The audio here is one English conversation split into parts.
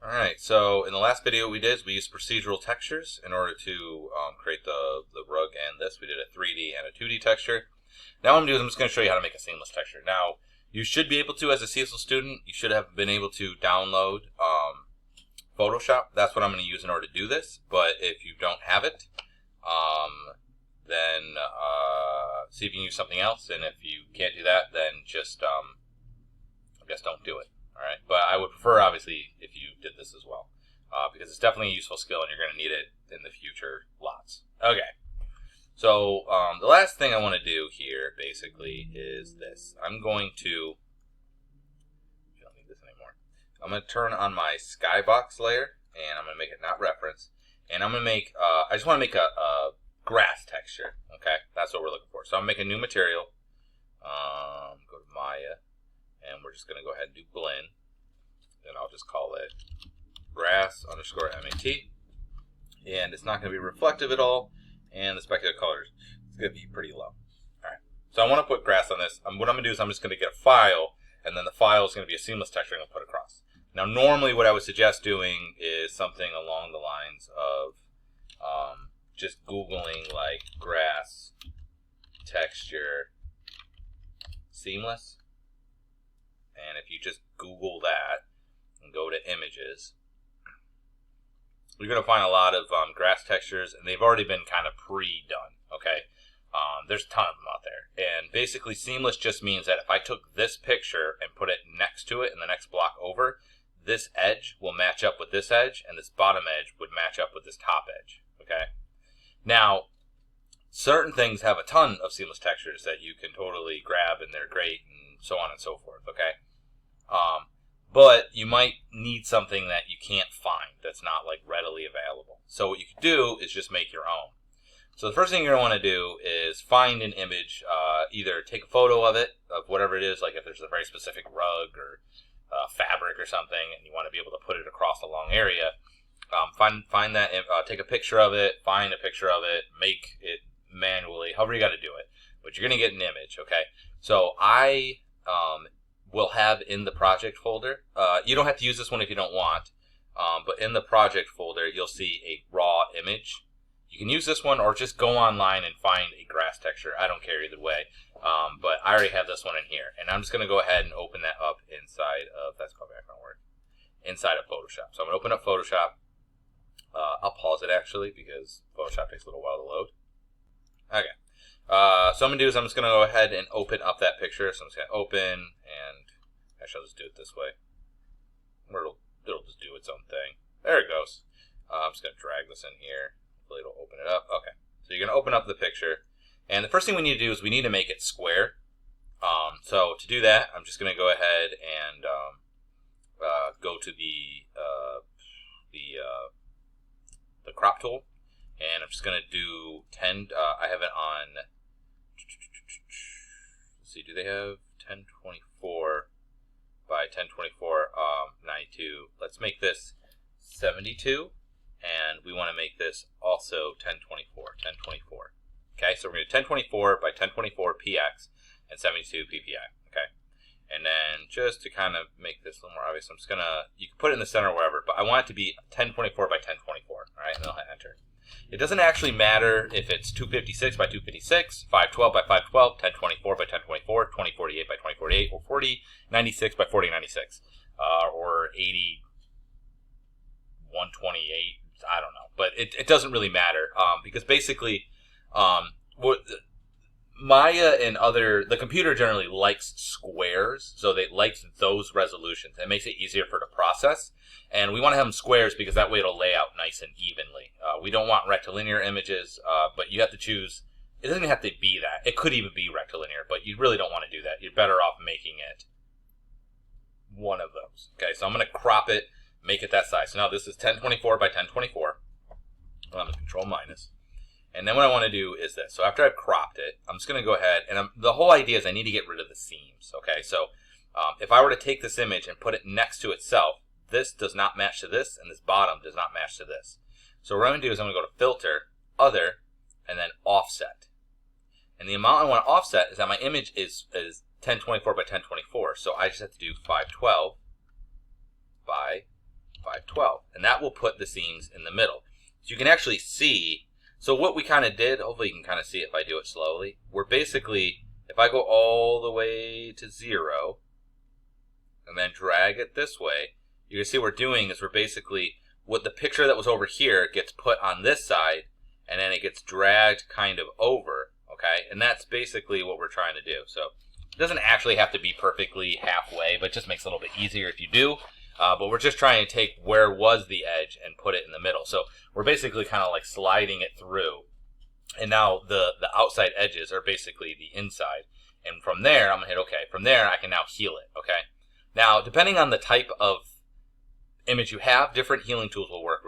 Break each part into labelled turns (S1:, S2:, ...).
S1: Alright, so in the last video we did is we used procedural textures in order to create the rug and this. We did a 3D and a 2D texture. Now what I'm doing is I'm just going to show you how to make a seamless texture. Now, you should be able to, as a CSL student, you should have been able to download Photoshop. That's what I'm going to use in order to do this. But if you don't have it, then see if you can use something else. And if you can't do that, then just, I guess, don't do it. All right, but I would prefer, obviously, if you did this as well, because it's definitely a useful skill, and you're going to need it in the future lots. Okay, so the last thing I want to do here, basically, is this. I'm going to, I don't need this anymore. I'm going to turn on my skybox layer, and I'm going to make it not reference, and I'm going to make, I just want to make a grass texture, okay? That's what we're looking for. So I'm going to make a new material, go to Maya, and we're just going to go ahead and do blend. And I'll just call it grass underscore MAT. And it's not going to be reflective at all. And the specular colors is going to be pretty low. Alright. So I want to put grass on this. What I'm going to do is I'm just going to get a file. And then the file is going to be a seamless texture I'm going to put across. Now normally what I would suggest doing is something along the lines of just Googling like grass texture seamless. And if you just Google that and go to images, you're going to find a lot of grass textures, and they've already been kind of pre-done, okay? There's a ton of them out there. And basically, seamless just means that if I took this picture and put it next to it in the next block over, this edge will match up with this edge, and this bottom edge would match up with this top edge, okay? Now, certain things have a ton of seamless textures that you can totally grab, and they're great, and so on and so forth, okay? But you might need something that you can't find that's not like readily available. So what you could do is just make your own. So the first thing you're going to want to do is find an image, either take a photo of it, of whatever it is, like if there's a very specific rug or fabric or something, and you want to be able to put it across a long area. Find that, take a picture of it, find a picture of it, make it manually, however you got to do it. But you're going to get an image, okay? So I will have in the project folder. You don't have to use this one if you don't want, but in the project folder, you'll see a raw image. You can use this one or just go online and find a grass texture. I don't care either way, but I already have this one in here. And I'm just going to go ahead and open that up inside of, that's called background work, inside of Photoshop. So I'm going to open up Photoshop. I'll pause it actually because Photoshop takes a little while to load. Okay. So I'm going to do is I'm just going to go ahead and open up that picture. So I'm just going to open, and actually I'll just do it this way. Or it'll just do its own thing. There it goes. I'm just going to drag this in here. Hopefully it'll open it up. Okay. So you're going to open up the picture. And the first thing we need to do is we need to make it square. So to do that, I'm just going to go ahead and go to the crop tool. And I'm just going to do 10. I have it on. Let's see, do they have 1024 by 1024 92? Let's make this 72, and we want to make this also 1024. Okay, so we're going to do 1024 by 1024 px and 72 ppi. Okay, and then just to kind of make this a little more obvious, I'm just gonna, you can put it in the center wherever, but I want it to be 1024 by 1024. All right, and I'll hit enter. It doesn't actually matter if it's 256 by 256, 512 by 512, 1024 by 1024, 2048 by 2048, or 4096 by 4096, or 8128. I don't know, but it doesn't really matter because basically, Maya and the computer generally likes squares, so they like those resolutions. It makes it easier for it to process. And we want to have them squares because that way it'll lay out nice and evenly. We don't want rectilinear images, but you have to choose. It doesn't even have to be that. It could even be rectilinear, but you really don't want to do that. You're better off making it one of those. Okay, so I'm going to crop it, make it that size. So now this is 1024 by 1024. I'm going to control minus. And then what I want to do is this. So after I've cropped it, I'm just going to go ahead, and the whole idea is I need to get rid of the seams. Okay, so if I were to take this image and put it next to itself, this does not match to this, and this bottom does not match to this. So what I'm going to do is I'm going to go to Filter, Other, and then Offset. And the amount I want to offset is that my image is 1024 by 1024. So I just have to do 512 by 512. And that will put the seams in the middle. So you can actually see, so what we kind of did, hopefully you can kind of see it if I do it slowly. We're basically, if I go all the way to 0, and then drag it this way, you can see what we're doing is we're basically, what the picture that was over here gets put on this side, and then it gets dragged kind of over, okay? And that's basically what we're trying to do. So it doesn't actually have to be perfectly halfway, but it just makes it a little bit easier if you do. But we're just trying to take where was the edge and put it in the middle. So we're basically kind of like sliding it through. And now the outside edges are basically the inside. And from there, I'm going to hit OK. From there, I can now heal it, okay? Now, depending on the type of image you have, different healing tools will work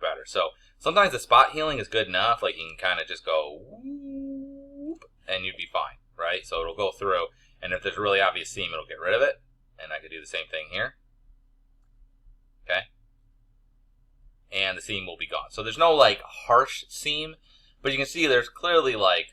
S1: better. So sometimes the spot healing is good enough, like you can kind of just go whoop, and you'd be fine, right? So it'll go through, and if there's a really obvious seam, it'll get rid of it. And I could do the same thing here. Okay? And the seam will be gone. So there's no like harsh seam, but you can see there's clearly like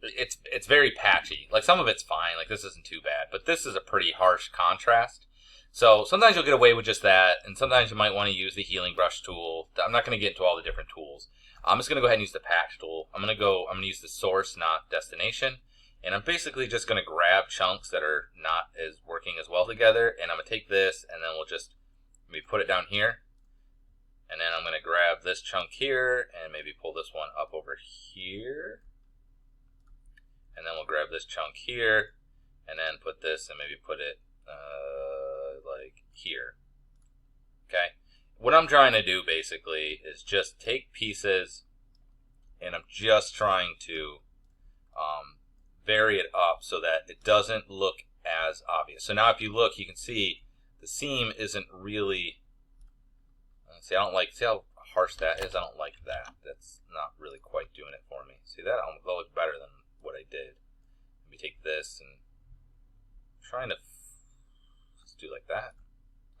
S1: it's very patchy. Like some of it's fine, like this isn't too bad, but this is a pretty harsh contrast. So sometimes you'll get away with just that, and sometimes you might want to use the healing brush tool. I'm not going to get into all the different tools. I'm just going to go ahead and use the patch tool. I'm going to use the source, not destination. And I'm basically just going to grab chunks that are not as working as well together, and I'm going to take this, and then we'll just maybe put it down here. And then I'm going to grab this chunk here, and maybe pull this one up over here. And then we'll grab this chunk here, and then put this, and maybe put it like here. Okay? What I'm trying to do basically is just take pieces, and I'm just trying to vary it up so that it doesn't look as obvious. So now if you look, you can see the seam isn't really, see how harsh that is? I don't like that. That's not really quite doing it for me. See, that'll look better than what I did. Let me take this and trying to let's do like that.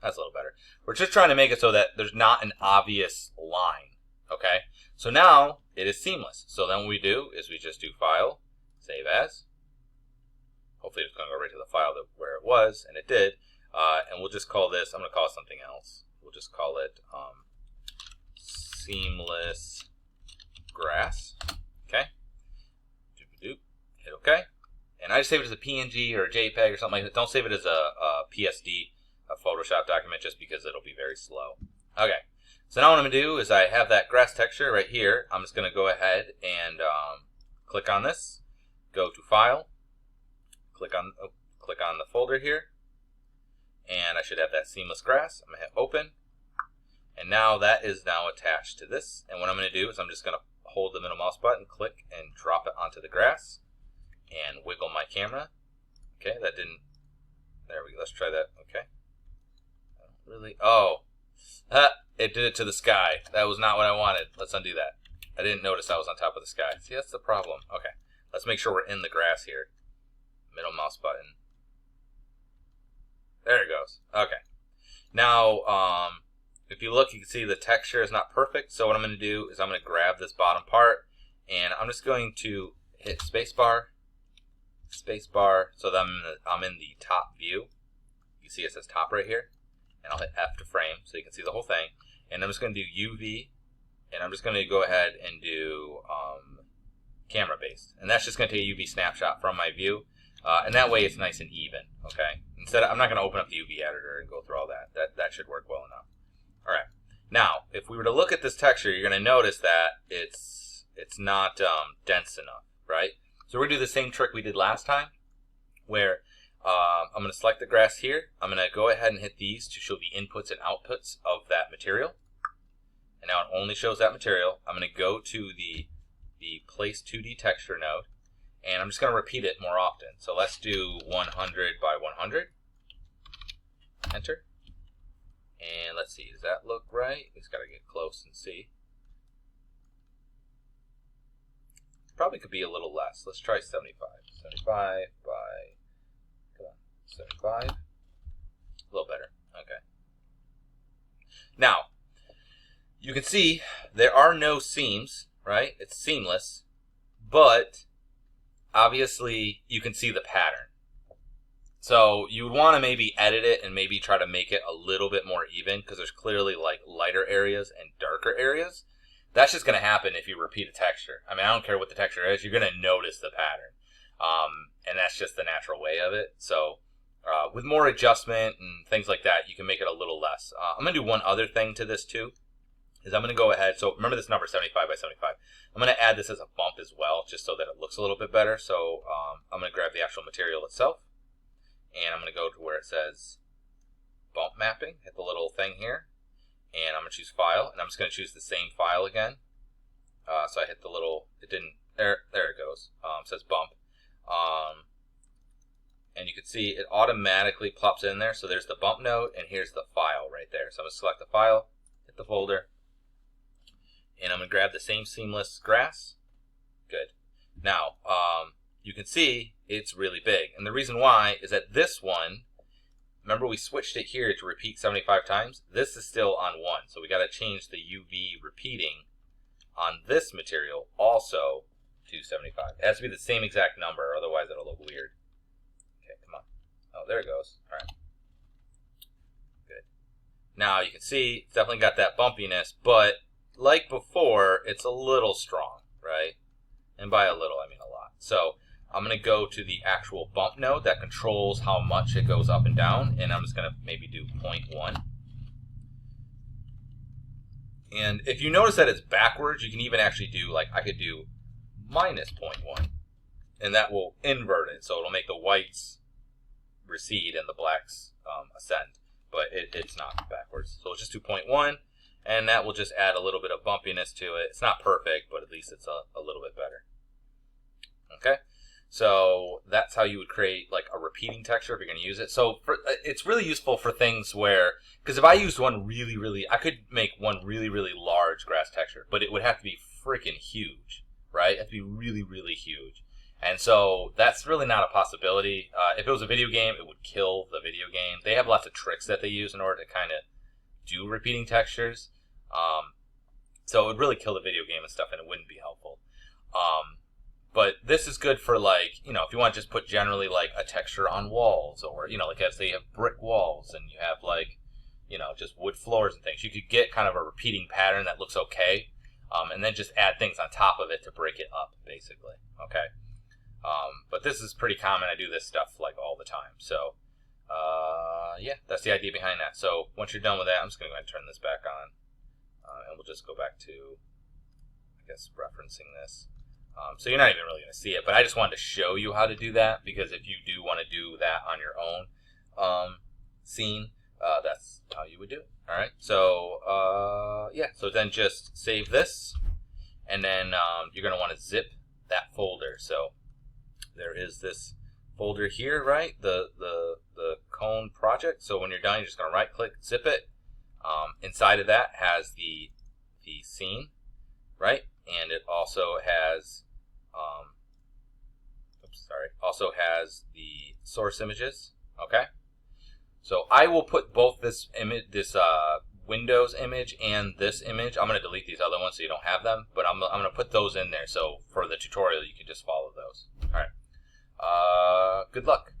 S1: That's a little better. We're just trying to make it so that there's not an obvious line. Okay? So now it is seamless. So then what we do is we just do File, Save As. Hopefully it's going to go right to the file where it was, and it did. And we'll just call this, I'm going to call it something else. We'll just call it Seamless Grass. Okay? Doop-a-doop. Hit OK. And I just save it as a PNG or a JPEG or something like that. Don't save it as a PSD, a Photoshop document, just because it'll be very slow. Okay. So now what I'm going to do is I have that grass texture right here. I'm just going to go ahead and click on this. Go to File. Click on the folder here. And I should have that seamless grass. I'm going to hit Open. And now that is now attached to this. And what I'm going to do is I'm just going to hold the middle mouse button, click, and drop it onto the grass. And wiggle my camera. Okay, that didn't, there we go, let's try that, okay. Really, it did it to the sky. That was not what I wanted. Let's undo that. I didn't notice I was on top of the sky. See, that's the problem. Okay, let's make sure we're in the grass here. Middle mouse button. There it goes, okay. Now, if you look, you can see the texture is not perfect, so what I'm going to do is I'm going to grab this bottom part, and I'm just going to hit spacebar, so that I'm in the top view. You see it says top right here, and I'll hit F to frame so you can see the whole thing. And I'm just going to do UV, and I'm just going to go ahead and do camera based, and that's just going to take a UV snapshot from my view, and that way it's nice and even. Okay. Instead, I'm not going to open up the UV editor and go through all that. That should work well enough. All right. Now, if we were to look at this texture, you're going to notice that it's not dense enough, right? So we're going to do the same trick we did last time, where I'm going to select the grass here. I'm going to go ahead and hit these to show the inputs and outputs of that material. And now it only shows that material. I'm going to go to the Place 2D Texture node, and I'm just going to repeat it more often. So let's do 100 by 100. Enter. And let's see, does that look right? We just got to get close and see. Probably could be a little less. Let's try 75. 75 by, come on, 75. A little better. Okay. Now, you can see there are no seams, right? It's seamless, but obviously you can see the pattern. So you would want to maybe edit it and maybe try to make it a little bit more even, because there's clearly like lighter areas and darker areas. That's just going to happen if you repeat a texture. I mean, I don't care what the texture is. You're going to notice the pattern. And that's just the natural way of it. So with more adjustment and things like that, you can make it a little less. I'm going to do one other thing to this too. Is I'm going to go ahead. So remember this number 75 by 75. I'm going to add this as a bump as well, just so that it looks a little bit better. So I'm going to grab the actual material itself. And I'm going to go to where it says bump mapping. Hit the little thing here. And I'm going to choose file. And I'm just going to choose the same file again. So I hit the little, it didn't, there it goes. It says bump. And you can see it automatically plops in there. So there's the bump node, and here's the file right there. So I'm going to select the file, hit the folder, and I'm going to grab the same seamless grass. Good. Now, you can see it's really big. And the reason why is that this one, remember we switched it here to repeat 75 times? This is still on 1. So we got to change the UV repeating on this material also to 75. It has to be the same exact number, otherwise it'll look weird. Okay, come on. Oh, there it goes. All right. Good. Now you can see it's definitely got that bumpiness, but like before, it's a little strong, right? And by a little, I mean a lot. So I'm going to go to the actual bump node that controls how much it goes up and down, and I'm just going to maybe do 0.1. And if you notice that it's backwards, you can even actually do, like, I could do minus 0.1, and that will invert it, so it'll make the whites recede and the blacks ascend, but it's not backwards. So let's just do 0.1, and that will just add a little bit of bumpiness to it. It's not perfect, but at least it's a little bit better. Okay, so that's how you would create like a repeating texture if you're going to use it. So it's really useful for things where, because if I used one I could make one really large grass texture, but it would have to be freaking huge, right? It would have to be really huge. And so that's really not a possibility. If it was a video game, it would kill the video game. They have lots of tricks that they use in order to kind of do repeating textures. So it would really kill the video game and stuff, and it wouldn't be helpful. But this is good for, like, you know, if you want to just put generally like a texture on walls, or, you know, like as they have brick walls and you have like, you know, just wood floors and things. You could get kind of a repeating pattern that looks okay, and then just add things on top of it to break it up, basically. Okay. But this is pretty common. I do this stuff like all the time. So, yeah, that's the idea behind that. So once you're done with that, I'm just going to go ahead and turn this back on, and we'll just go back to, I guess, referencing this. So you're not even really going to see it, but I just wanted to show you how to do that, because if you do want to do that on your own scene, that's how you would do it. All right. So yeah. So then just save this, and then you're going to want to zip that folder. So there is this folder here, right? The cone project. So when you're done, you're just going to right click, zip it. Inside of that has the scene, right? And it also has also has the source images. Okay, so I will put both this image, this Windows image, and this image. I'm going to delete these other ones so you don't have them, but I'm going to put those in there. So for the tutorial, you can just follow those. All right. Good luck.